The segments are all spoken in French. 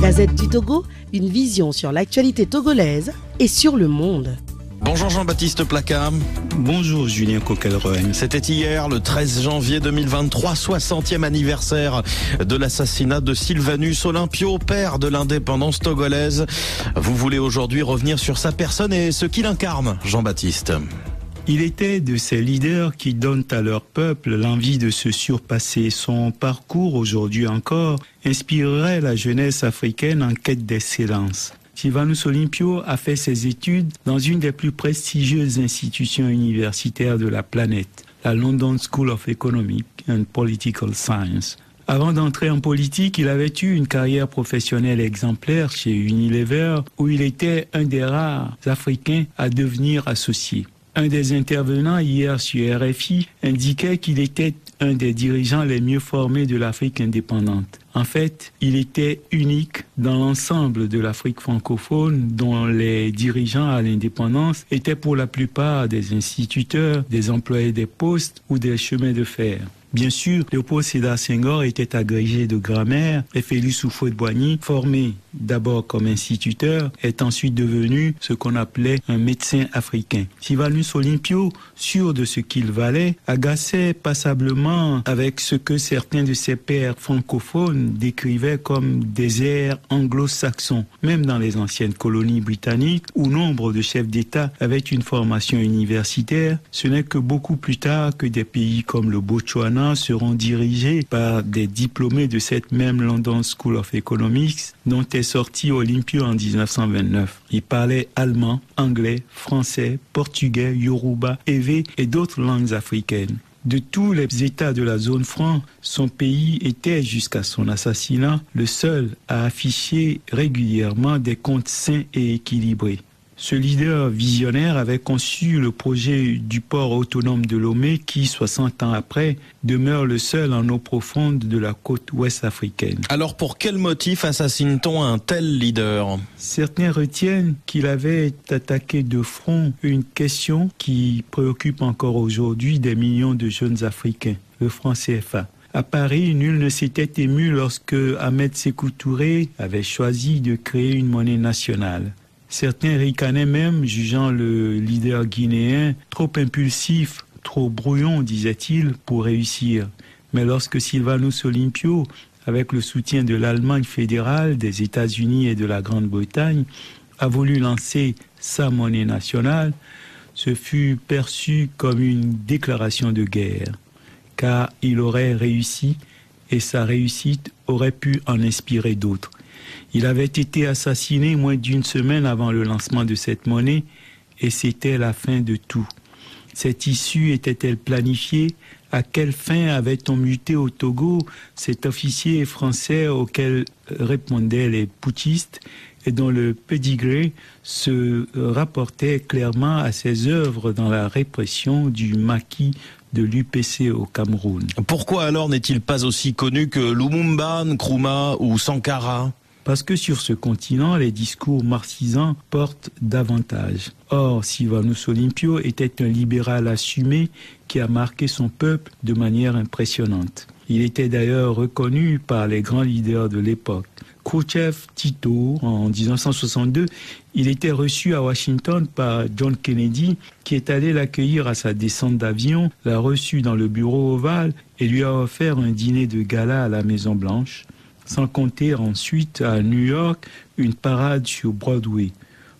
Gazette du Togo, une vision sur l'actualité togolaise et sur le monde. Bonjour Jean-Baptiste Placard. Bonjour Julien Coquelroy. C'était hier, le 13 janvier 2023, 60e anniversaire de l'assassinat de Sylvanus Olympio, père de l'indépendance togolaise. Vous voulez aujourd'hui revenir sur sa personne et ce qu'il incarne, Jean-Baptiste. Il était de ces leaders qui donnent à leur peuple l'envie de se surpasser. Son parcours, aujourd'hui encore, inspirerait la jeunesse africaine en quête d'excellence. Sylvanus Olympio a fait ses études dans une des plus prestigieuses institutions universitaires de la planète, la London School of Economic and Political Science. Avant d'entrer en politique, il avait eu une carrière professionnelle exemplaire chez Unilever, où il était un des rares Africains à devenir associé. Un des intervenants hier sur RFI indiquait qu'il était un des dirigeants les mieux formés de l'Afrique indépendante. En fait, il était unique dans l'ensemble de l'Afrique francophone, dont les dirigeants à l'indépendance étaient pour la plupart des instituteurs, des employés des postes ou des chemins de fer. Bien sûr, Léopold Sédar Senghor était agrégé de grammaire et Félix Houphouët-Boigny, formé d'abord comme instituteur, est ensuite devenu ce qu'on appelait un médecin africain. Sylvanus Olympio, sûr de ce qu'il valait, agaçait passablement avec ce que certains de ses pairs francophones décrivaient comme des airs anglo-saxons. Même dans les anciennes colonies britanniques, où nombre de chefs d'État avaient une formation universitaire, ce n'est que beaucoup plus tard que des pays comme le Botswana seront dirigés par des diplômés de cette même London School of Economics dont est sorti Olympio en 1929. Il parlait allemand, anglais, français, portugais, yoruba, ewe et d'autres langues africaines. De tous les États de la zone franc, son pays était, jusqu'à son assassinat, le seul à afficher régulièrement des comptes sains et équilibrés. Ce leader visionnaire avait conçu le projet du port autonome de Lomé qui, 60 ans après, demeure le seul en eau profonde de la côte ouest africaine. Alors pour quel motif assassine-t-on un tel leader ? Certains retiennent qu'il avait attaqué de front une question qui préoccupe encore aujourd'hui des millions de jeunes Africains, le franc CFA. À Paris, nul ne s'était ému lorsque Ahmed Sékou Touré avait choisi de créer une monnaie nationale. Certains ricanaient même, jugeant le leader guinéen trop impulsif, trop brouillon, disait-il, pour réussir. Mais lorsque Sylvanus Olympio, avec le soutien de l'Allemagne fédérale, des États-Unis et de la Grande-Bretagne, a voulu lancer sa monnaie nationale, ce fut perçu comme une déclaration de guerre, car il aurait réussi et sa réussite aurait pu en inspirer d'autres. Il avait été assassiné moins d'une semaine avant le lancement de cette monnaie et c'était la fin de tout. Cette issue était-elle planifiée ? À quelle fin avait-on muté au Togo cet officier français auquel répondaient les putschistes et dont le pedigree se rapportait clairement à ses œuvres dans la répression du maquis de l'UPC au Cameroun. Pourquoi alors n'est-il pas aussi connu que Lumumba, Nkrumah ou Sankara ? Parce que sur ce continent, les discours marxisants portent davantage. Or, Sylvanus Olympio était un libéral assumé qui a marqué son peuple de manière impressionnante. Il était d'ailleurs reconnu par les grands leaders de l'époque. Khrouchtchev, Tito, en 1962, il était reçu à Washington par John Kennedy, qui est allé l'accueillir à sa descente d'avion, l'a reçu dans le bureau ovale et lui a offert un dîner de gala à la Maison-Blanche. Sans compter ensuite à New York une parade sur Broadway,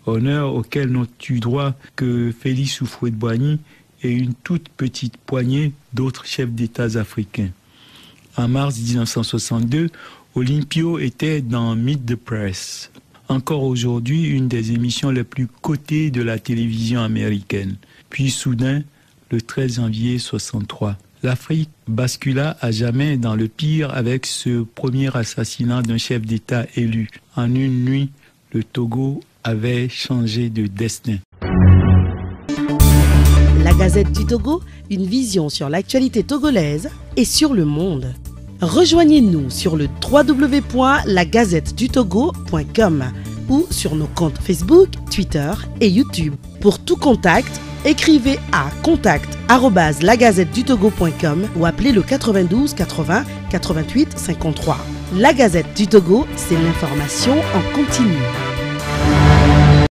honneur auquel n'ont eu droit que Félix Houphouët-Boigny et une toute petite poignée d'autres chefs d'État africains. En mars 1962, Olympio était dans Meet the Press, encore aujourd'hui une des émissions les plus cotées de la télévision américaine. Puis soudain, le 13 janvier 1963, l'Afrique bascula à jamais dans le pire avec ce premier assassinat d'un chef d'État élu. En une nuit, le Togo avait changé de destin. La Gazette du Togo, une vision sur l'actualité togolaise et sur le monde. Rejoignez-nous sur le www.lagazettedutogo.com ou sur nos comptes Facebook, Twitter et YouTube. Pour tout contact, Écrivez à contact@lagazettedutogo.com ou appelez le 92 80 88 53. La Gazette du Togo, c'est l'information en continu.